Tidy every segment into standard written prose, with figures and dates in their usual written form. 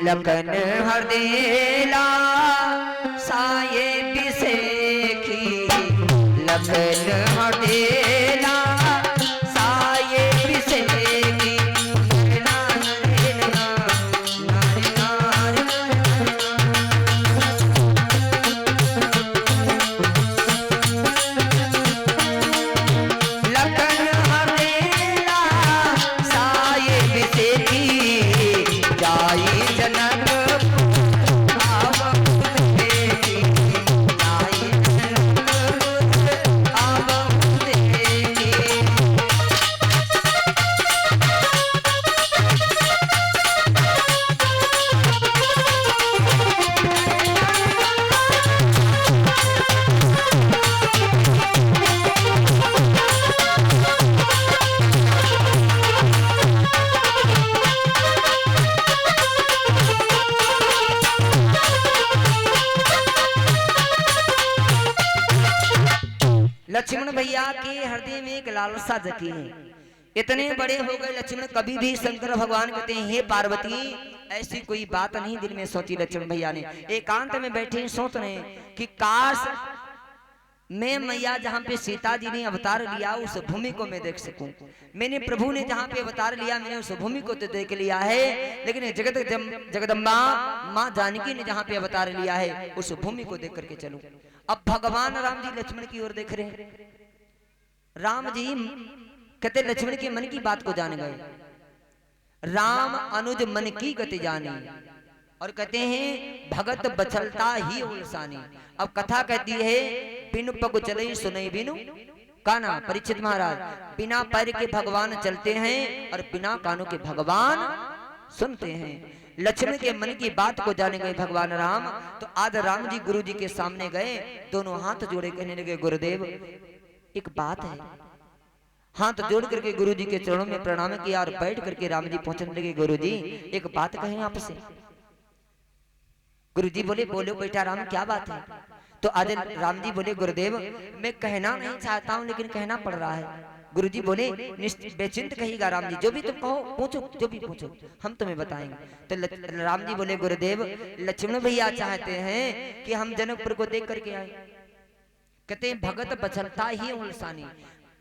लखन हरदेला साये बिसेखी लखन हरदेला साये बिसेखी लक्ष्मण भैया के हृदय में एक लालसा जगी है। इतने बड़े हो गए लक्ष्मण, कभी भी शंकर भगवान कहते हैं हे पार्वती, ऐसी कोई बात नहीं दिल में सोची। लक्ष्मण भैया ने एकांत में बैठे सोच रहे कि काश मैं मैया जहाँ पे सीता जी ने अवतार लिया उस भूमि को मैं देख सकूं। मैंने प्रभु ने जहाँ पे अवतार लिया मैंने उस भूमि को तो देख लिया है, लेकिन जगदम्बा माँ जानकी ने जहाँ पे अवतार लिया है उस भूमि को देख करके चलूं। अब भगवान राम जी लक्ष्मण की ओर देख रहे हैं। राम जी कहते लक्ष्मण के मन की बात को जान गए। राम अनुज मन की गति जानी, और कहते हैं भगत बचलता ही उलसानी। अब कथा कहती है बिनु पग चले सुने बिनु काना। परीक्षित महाराज, बिना पैर के भगवान चलते हैं और बिना कानों के भगवान सुनते हैं। लक्ष्मण के मन की बात को जाने गए भगवान राम। तो आज राम जी गुरु जी के सामने गए, दोनों हाथ जोड़े कहने लगे गुरुदेव एक बात है। हाथ जोड़ करके गुरु जी के चरणों में प्रणाम किया और बैठ करके राम जी पहुंचने लगे। गुरु जी एक बात कहें आपसे। गुरु जी बोले बोलो बेटा राम क्या बात है। तो आज राम जी बोले गुरुदेव मैं कहना नहीं चाहता हूं लेकिन कहना पड़ रहा है। गुरु जी बोले बेचिंत कहिएगा राम जी, जो भी तुम कहो पूछो, जो भी पूछो हम तुम्हें बताएंगे। तो राम जी बोले गुरुदेव लक्ष्मण भैया चाहते हैं कि हम जनकपुर को देख करके आए। कहते हैं भगत बचलता ही उलसानी।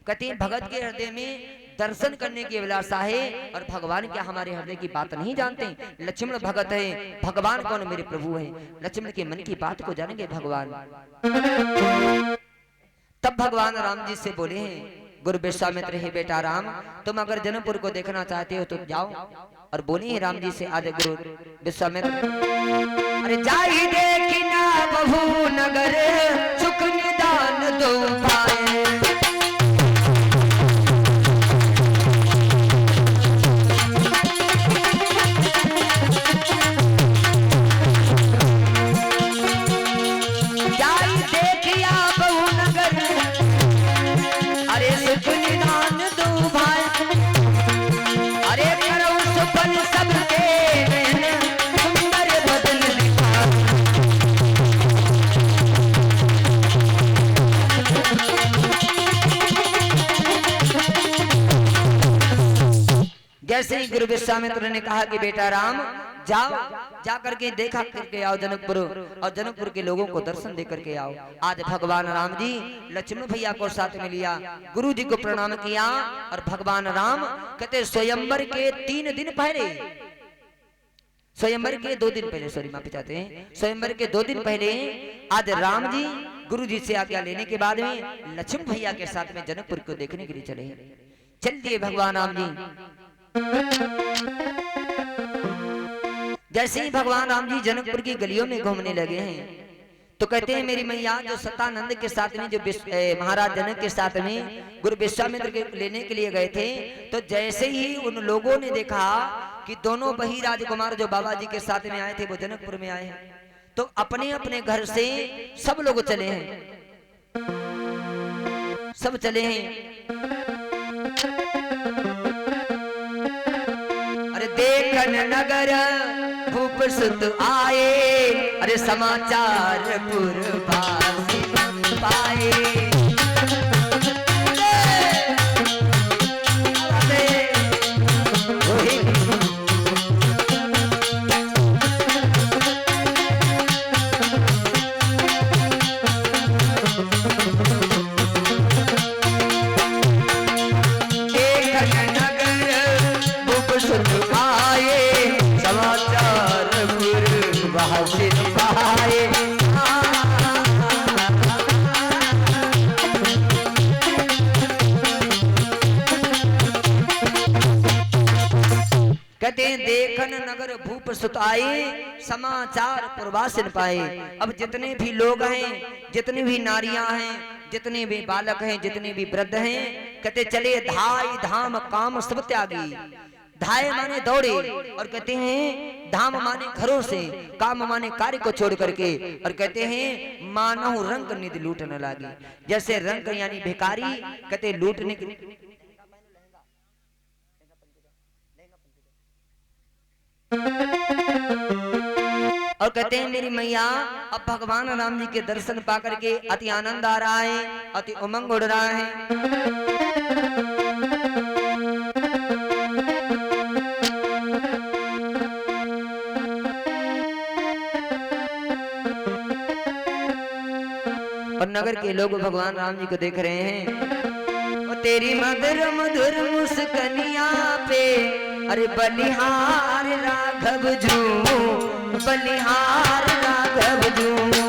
कहते हैं भगत के हृदय में दर्शन करने की अभिलाषा है और भगवान क्या हमारे हृदय की बात नहीं जानते। लक्ष्मण भगत है, भगवान कौन मेरे प्रभु है। लक्ष्मण के मन की बात को जानेंगे भगवान। तब भगवान राम जी से बोले हैं गुरु विश्वामित्र हे बेटा राम, तुम अगर जनकपुर को देखना चाहते हो तो जाओ। और बोली राम जी से आज गुरु विश्वामित्र, अरे जाहि देखिना बहु नगर सुख निदान दो पाए। जैसे ही गुरु विश्वामित्र ने कहा कि बेटा राम जाओ, जा करके देखा करके आओ जनकपुर, और जनकपुर के लोगों को दर्शन दे करके आओ। आज भगवान राम जी लक्ष्मण भैया को साथ में लिया, गुरु जी को प्रणाम किया और भगवान राम कहते स्वयंवर के 3 दिन पहले, स्वयंवर के 2 दिन पहले, सॉरी माफी चाहते हैं, स्वयंवर के 2 दिन पहले आज राम जी गुरु जी से आज्ञा लेने के बाद में लक्ष्मण भैया के साथ में जनकपुर को देखने के लिए चले। चल दिए भगवान राम जी। जैसे ही भगवान राम जी जनकपुर की गलियों में घूमने लगे हैं तो कहते हैं मेरी मैया जो सतानंद के साथ में, जो महाराज जनक के साथ में गुरु विश्वामित्र के लेने के लिए गए थे, तो जैसे ही उन लोगों ने देखा कि दोनों बही राजकुमार जो बाबा जी के साथ में आए थे वो जनकपुर में आए हैं, तो अपने अपने घर से सब लोग चले हैं, सब चले हैं। देखन नगर भूप सुत आए, अरे समाचार पुरवासी पाए। कहते हैं देखन नगर भूप सुत आए, समाचार पुरवासिन पाए। अब जितने भी लोग हैं, जितनी भी नारियां हैं, जितने भी बालक हैं, जितने भी वृद्ध हैं, कहते चले धाई धाम काम सब त्यागी। धाय माने दौड़े, और कहते हैं धाम माने घरों से, काम माने कार्य को छोड़ करके, और कहते हैं मानव रंग निधि लूटने लागे। जैसे रंग यानी भिखारी, कहते लूटने के और कहते हैं मेरी मैया अब भगवान राम जी के दर्शन पा करके अति आनंद आ रहा है, अति उमंग उड़ रहा है। और नगर के लोग भगवान राम जी को देख रहे हैं। और तेरी मधुर मधुर मुस्कनिया पे अरे बलिहार राघव जू, बलिहार राघव जू।